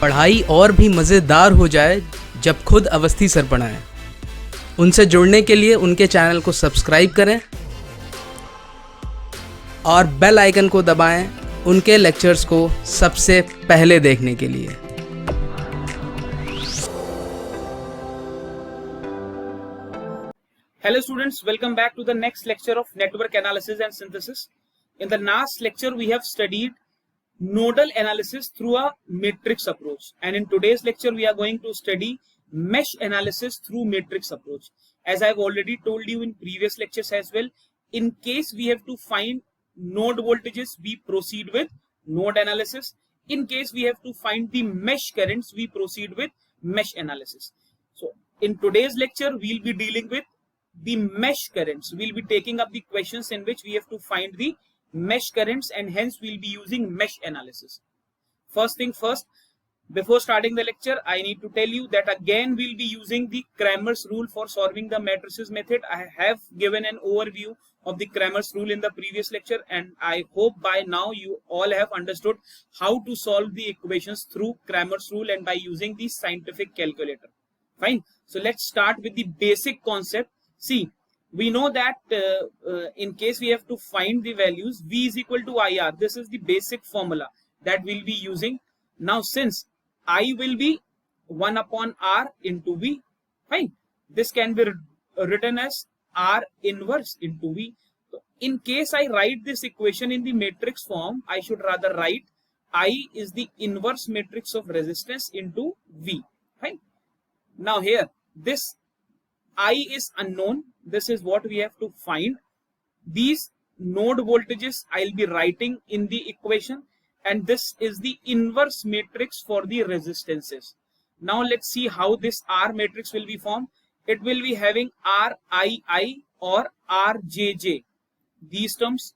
पढ़ाई और भी मज़ेदार हो जाए जब खुद अवस्थी सर पढ़ाएं। उनसे जुड़ने के लिए उनके चैनल को सब्सक्राइब करें और बेल आइकन को दबाएं उनके लेक्चर्स को सबसे पहले देखने के लिए। Hello students, welcome back to the next lecture of network analysis and synthesis. In the last lecture we have studied nodal analysis through a matrix approach, and in today's lecture we are going to study mesh analysis through matrix approach. As I have already told you in previous lectures as well, in case we have to find node voltages, we proceed with node analysis. In case we have to find the mesh currents, we proceed with mesh analysis. So in today's lecture we'll be dealing with the mesh currents. We'll be taking up the questions in which we have to find the mesh currents, and hence we'll be using mesh analysis. First thing first, before starting the lecture, I need to tell you that again we'll be using the Cramer's rule for solving the matrices method. I have given an overview of the Cramer's rule in the previous lecture, and I hope by now you all have understood how to solve the equations through Cramer's rule and by using the scientific calculator. Fine. So let's start with the basic concept. See, we know that in case we have to find the values, V is equal to IR. This is the basic formula that we'll be using. Now, since I will be 1 upon R into V, fine. This can be written as R inverse into V. So, in case I write this equation in the matrix form, I should rather write I is the inverse matrix of resistance into V. Fine. Now here, this I is unknown. This is what we have to find. These node voltages I'll be writing in the equation, and this is the inverse matrix for the resistances. Now let's see how this R matrix will be formed. It will be having RII or RJJ. These terms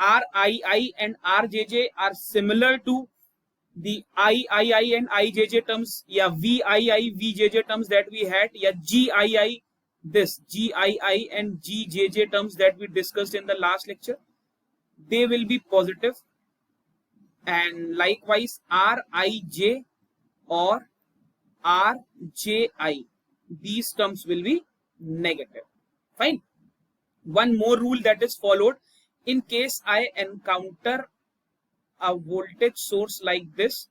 RII and RJJ are similar to the III and IJJ terms, yeah, VII, VJJ terms that we had, yeah, GII, this GII and GJJ terms that we discussed in the last lecture. They will be positive, and likewise RIJ or RJI, these terms will be negative. Fine. One more rule that is followed: in case I encounter a voltage source like this,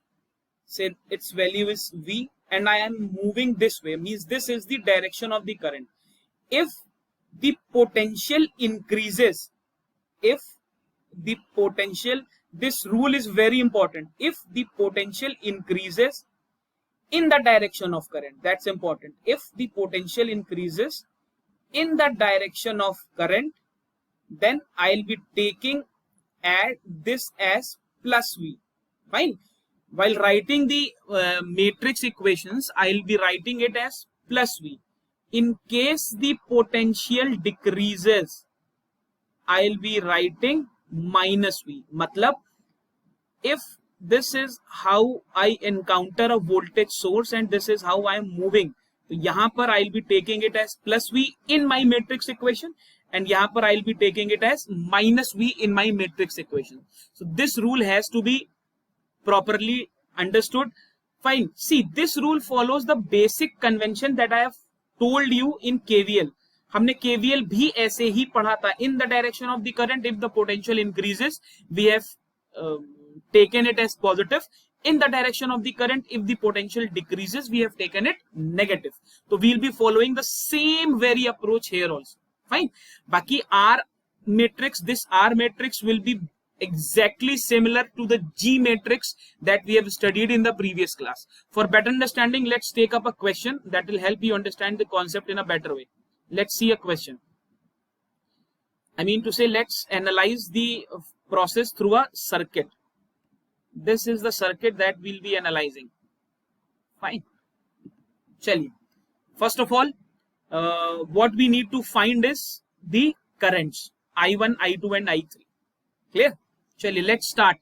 say its value is V, and I am moving this way, means this is the direction of the current. If the potential increases, this rule is very important. If the potential increases in the direction of current, that's important. If the potential increases in the direction of current, then I'll be taking this as plus V. Fine. While writing the matrix equations, I'll be writing it as plus V. In case the potential decreases, I'll be writing minus V. Matlab, if this is how I encounter a voltage source and this is how I am moving, so यहाँ पर I'll be taking it as plus V in my matrix equation, and यहाँ पर I'll be taking it as minus V in my matrix equation. So this rule has to be properly understood. Fine. See, this rule follows the basic convention that I have told you in KVL. हमने KVL भी ऐसे ही पढ़ा था. In the direction of the current, if the potential increases, we have taken it as positive. In the direction of the current, if the potential decreases, we have taken it negative. So we'll be following the same very approach here also. Fine. Baki R matrix, this R matrix will be exactly similar to the G matrix that we have studied in the previous class. For better understanding, let's take up a question that will help you understand the concept in a better way. Let's see a question. I mean to say, let's analyze the process through a circuit. This is the circuit that we'll be analyzing. Fine. Chaliye. First of all, what we need to find is the currents I1, I2 and I3. Clear? Chaliye, let's start.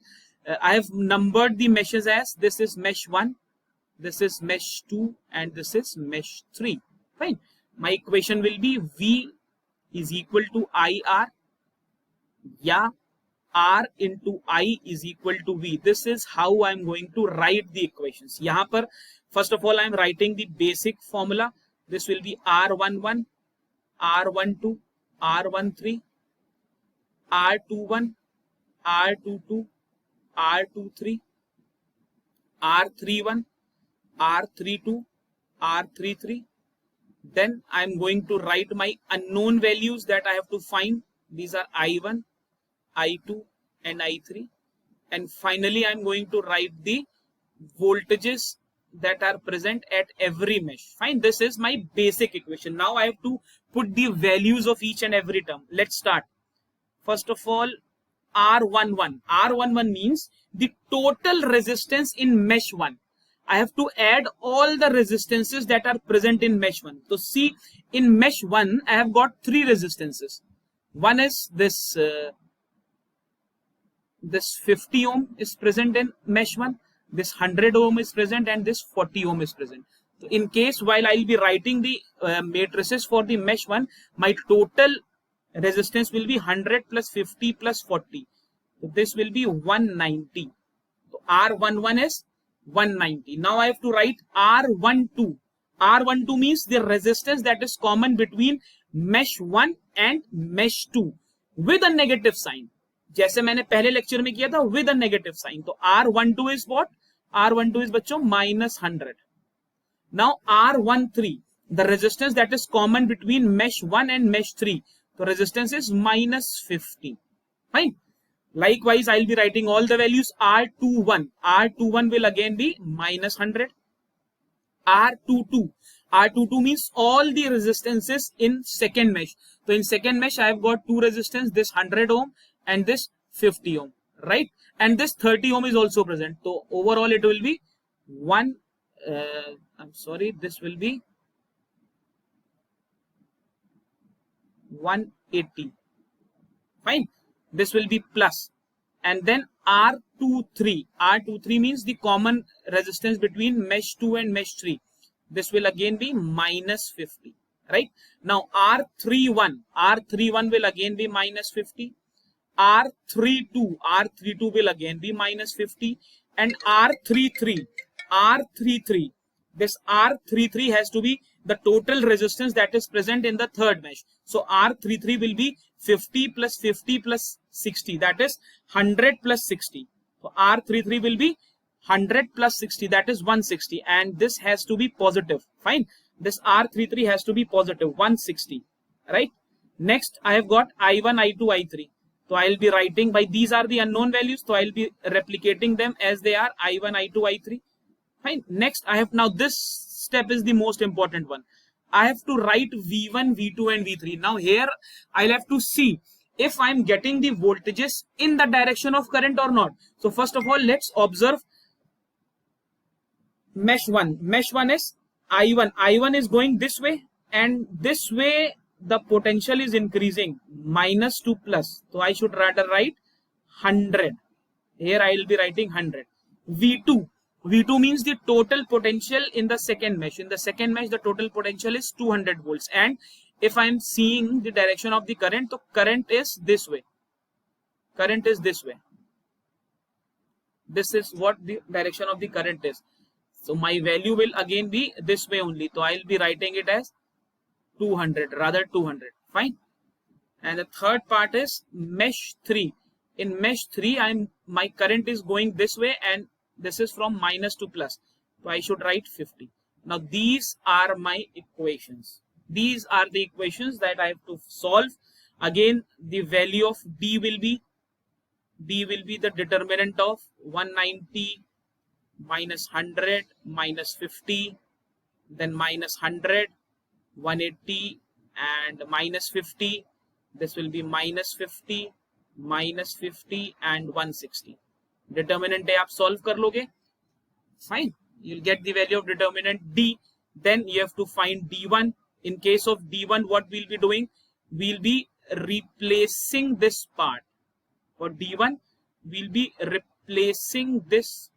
I have numbered the meshes as this is mesh 1, this is mesh 2 and this is mesh 3. Fine. My equation will be V is equal to IR या R into I is equal to V. This is how I'm going to write the equations. यहाँ पर first of all I'm writing the basic formula. This will be R11, R12, R13, R21, R22, R23, R31, R32, R33. Then I'm going to write my unknown values that I have to find. These are I1, I2 and I3. And finally, I'm going to write the voltages that are present at every mesh. Fine, this is my basic equation. Now I have to put the values of each and every term. Let's start. First of all, R11. R11 means the total resistance in mesh 1. I have to add all the resistances that are present in mesh 1. So see, in mesh 1, I have got 3 resistances. One is this 50 ohm is present in mesh 1. This 100 ohm is present and this 40 ohm is present. So in case while I will be writing the matrices for the mesh 1, my total resistance will be 100 plus 50 plus 40. So this will be 190. So R11 is 190. Now I have to write R12. R12 means the resistance that is common between mesh 1 and mesh 2 with a negative sign. जैसे मैंने पहले lecture में किया था with a negative sign. तो R12 is what? R12 is बच्चों minus 100. Now R13, the resistance that is common between mesh 1 and mesh 3. So resistance is minus 50. Fine. Likewise, I'll be writing all the values. R21. R21 will again be minus 100. R22. R22 means all the resistances in second mesh. So in second mesh, I have got 2 resistance, this 100 ohm and this 50 ohm, right? And this 30 ohm is also present. So overall, it will be this will be 180. Fine. This will be plus. And then R23. R23 means the common resistance between mesh 2 and mesh 3. This will again be minus 50. Right. Now R31. R31 will again be minus 50. R32. R32 will again be minus 50. And R33. R33. This R33 has to be the total resistance that is present in the third mesh. So R33 will be 50 plus 50 plus 60. That is 100 plus 60. So R33 will be 100 plus 60. That is 160. And this has to be positive. Fine. This R33 has to be positive. 160. Right. Next, I have got I1, I2, I3. So I'll be writing by these are the unknown values. So I'll be replicating them as they are I1, I2, I3. Fine. Next, I have now this step is the most important one. I have to write V1, V2 and V3. Now here I'll have to see if I'm getting the voltages in the direction of current or not. So first of all, let's observe mesh 1. Mesh 1 is I1. I1 is going this way and this way the potential is increasing minus to plus. So I should rather write 100. Here I will be writing 100. V2. V2 means the total potential in the second mesh. In the second mesh, the total potential is 200 volts. And if I am seeing the direction of the current, the current is this way. Current is this way. This is what the direction of the current is. So my value will again be this way only. So I'll be writing it as 200, rather 200. Fine. And the third part is mesh 3. In mesh 3, my current is going this way and this is from minus to plus. So I should write 50. Now these are my equations. These are the equations that I have to solve. Again, the value of D will be the determinant of 190 minus 100 minus 50, then minus 100, 180 and minus 50. This will be minus 50, minus 50 and 160. Determinant आप solve कर लोगे. Fine. You'll get the value of determinant D. Then you have to find D1. In case of D1, what we'll be doing? We'll be replacing this part. For D1, we'll be replacing this.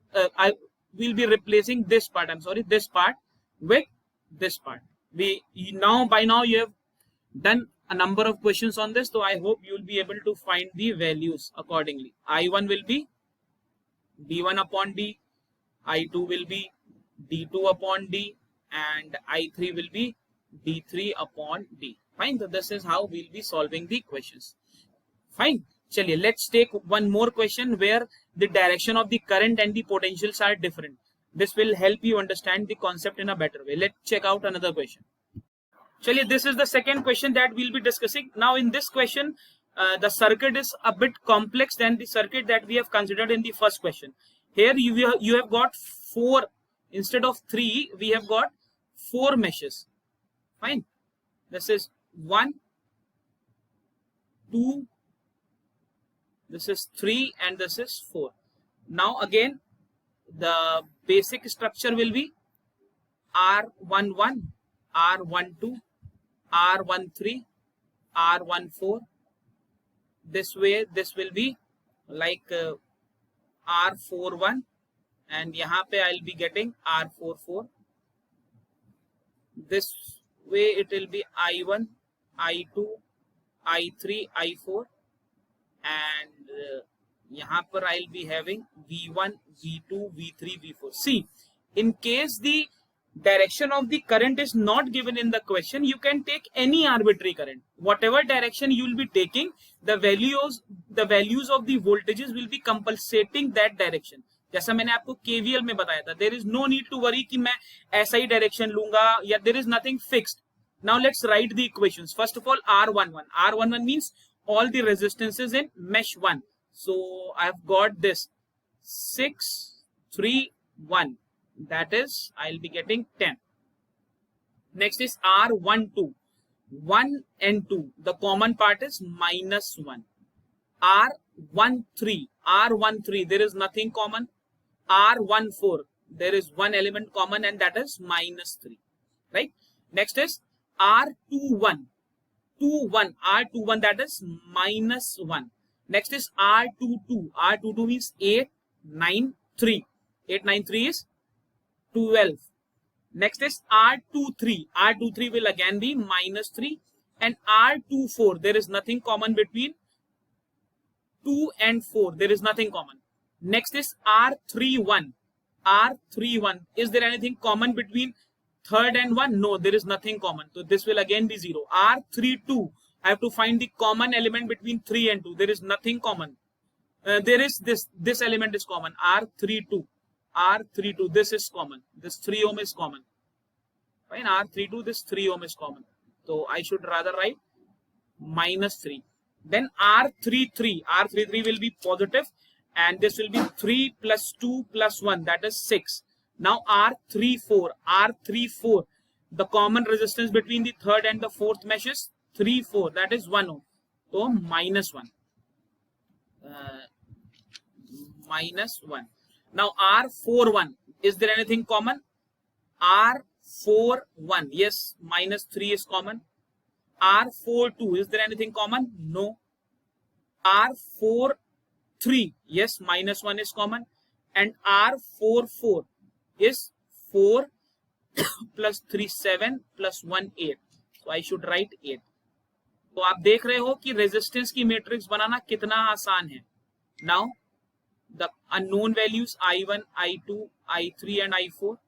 We'll be replacing this part. This part with this part. By now you have done a number of questions on this, so I hope you will be able to find the values accordingly. I1 will be D1 upon D, I2 will be D2 upon D, and I3 will be D3 upon D. Fine, so this is how we'll be solving the questions. Fine. Chaliye, let's take one more question where the direction of the current and the potentials are different. This will help you understand the concept in a better way. Let's check out another question. Chaliye, this is the second question that we'll be discussing. Now in this question, the circuit is a bit complex than the circuit that we have considered in the first question. Here you have got 4, instead of 3, we have got 4 meshes. Fine. This is 1, 2, this is 3, and this is 4. Now again, the basic structure will be R11, R12, R13, R14. This way, this will be like R41, and yahan pe I'll be getting R44. This way it will be I1, I2, I3, I4, and yahan par I'll be having V1, V2, V3, V4. See, in case the direction of the current is not given in the question, you can take any arbitrary current. Whatever direction you will be taking, the values of the voltages will be compensating that direction. जैसा मैंने आपको KVL में बताया था, there is no need to worry कि मैं ऐसा ही direction लूंगा या there is nothing fixed. Now let's write the equations. First of all, R11. R11 means all the resistances in mesh 1. So I've got this 6, 3, 1. That is, I'll be getting 10. Next is R12. 1 and 2. The common part is -1. R13. R13. There is nothing common. R14. There is one element common, and that is -3. Right? Next is R21. 21. R21. That is -1. Next is R22. R22 means 8, 9, 3. 8, 9, 3 is 12. Next is R23. R23 will again be -3, and R24. There is nothing common between 2 and 4. There is nothing common. Next is R31. R31. Is there anything common between third and 1? No, there is nothing common. So this will again be 0. R32. I have to find the common element between 3 and 2. There is nothing common. There is this element is common. R32. R32, this is common. This 3 ohm is common. Fine, R32, this 3 ohm is common. So I should rather write -3. Then R33. R33 will be positive, and this will be 3 plus 2 plus 1. That is 6. Now R34. R34. The common resistance between the third and the fourth mesh is 3, 4. That is 1 ohm. So -1. -1. Now R41. Is there anything common? R41. Yes, -3 is common. R42. Is there anything common? No. R43. Yes, -1 is common. And R44 is 4 plus 3, 7 plus 1, 8. So I should write 8. तो आप देख रहे हो कि resistance की matrix बनाना कितना आसान है. Now the unknown values I1, I2, I3 and I4.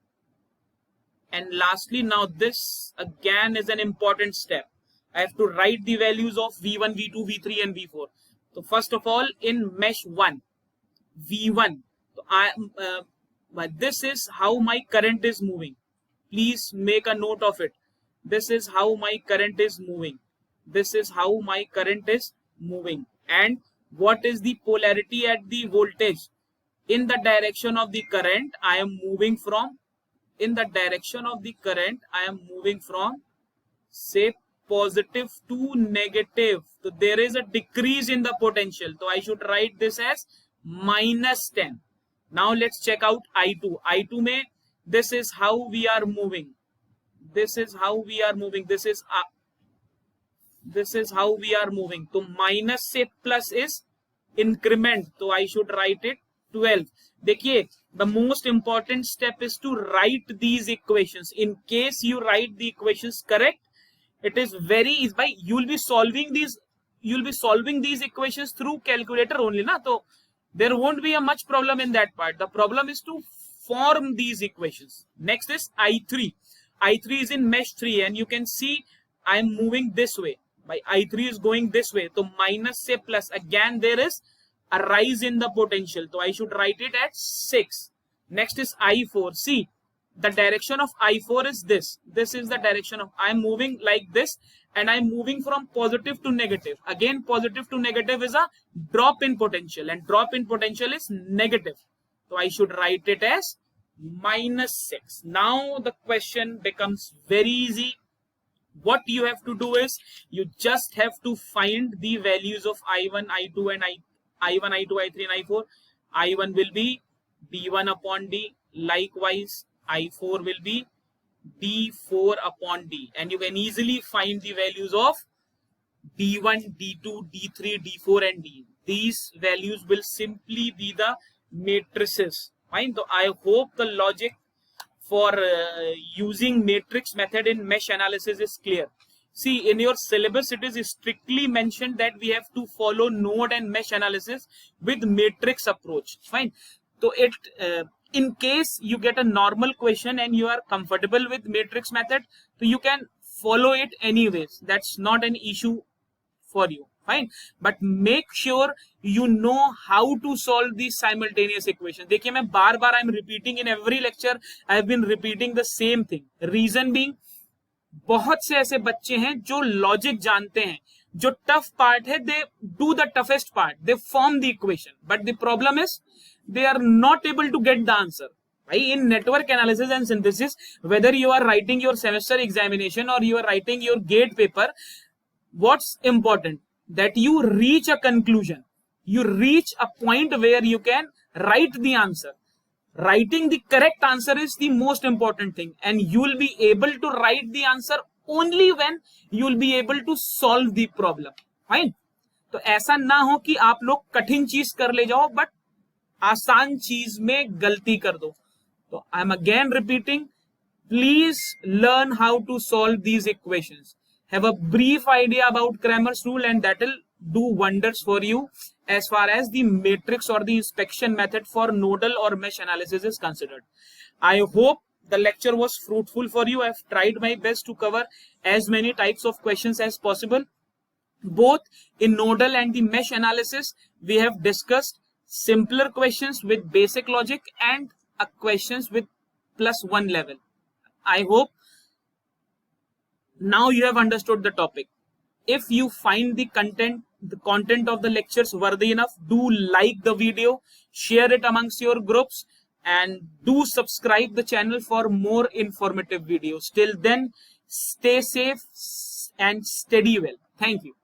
And lastly, now this again is an important step. I have to write the values of V1, V2, V3 and V4. So first of all, in mesh 1, V1, so this is how my current is moving. Please make a note of it. This is how my current is moving. This is how my current is moving. And what is the polarity at the voltage? In the direction of the current, I am moving from, say, positive to negative. So there is a decrease in the potential. So I should write this as -10. Now let's check out I2. I2 mein, this is how we are moving. This is how we are moving. This is how we are moving. So minus से plus is increment. So I should write it 12. देखिए, the most important step is to write these equations. In case you write the equations correct, It is very easy. By you'll be solving these equations through calculator only, na? So there won't be a much problem in that part. The problem is to form these equations. Next is I3. I3 is in mesh 3, and you can see I'm moving this way. My I3 is going this way. So minus say plus. Again, there is a rise in the potential. So I should write it at 6. Next is I4. See, the direction of I4 is this. This is the direction of, I'm moving like this, and I'm moving from positive to negative. Again, positive to negative is a drop in potential, and drop in potential is negative. So I should write it as minus 6. Now the question becomes very easy. What you have to do is you just have to find the values of I1, I2 and I1, I2, I3 and I4. I1 will be D1 upon D. Likewise, I4 will be D4 upon D. And you can easily find the values of D1, D2, D3, D4 and D. These values will simply be the matrices. Fine. So I hope the logic for using matrix method in mesh analysis is clear. See, in your syllabus, it is strictly mentioned that we have to follow node and mesh analysis with matrix approach. Fine. So it, in case you get a normal question and you are comfortable with matrix method, so you can follow it anyways. That's not an issue for you. Fine. But make sure you know how to solve these simultaneous equations. देखिए मैं बार-बार I'm repeating in every lecture. I have been repeating the same thing. Reason being, बहुत से ऐसे बच्चे हैं जो logic जानते हैं. जो टफ पार्ट है, they do the toughest part. They form the equation. But the problem is they are not able to get the answer. In network analysis and synthesis, whether you are writing your semester examination or you are writing your gate paper, what's important? That you reach a conclusion. You reach a point where you can write the answer. Writing the correct answer is the most important thing, and you will be able to write the answer only when you will be able to solve the problem. Fine. तो ऐसा ना हो कि आप लोग कठिन चीज कर ले जाओ बट आसान चीज में गलती कर दो. तो I am again repeating, please learn how to solve these equations. Have a brief idea about Cramer's rule, and that will do wonders for you as far as the matrix or the inspection method for nodal or mesh analysis is considered. I hope the lecture was fruitful for you. I've tried my best to cover as many types of questions as possible. Both in nodal and the mesh analysis, we have discussed simpler questions with basic logic and questions with +1 level. I hope now you have understood the topic. If you find the content of the lectures worthy enough, do like the video, share it amongst your groups, and do subscribe the channel for more informative videos. Till then, stay safe and study well. Thank you.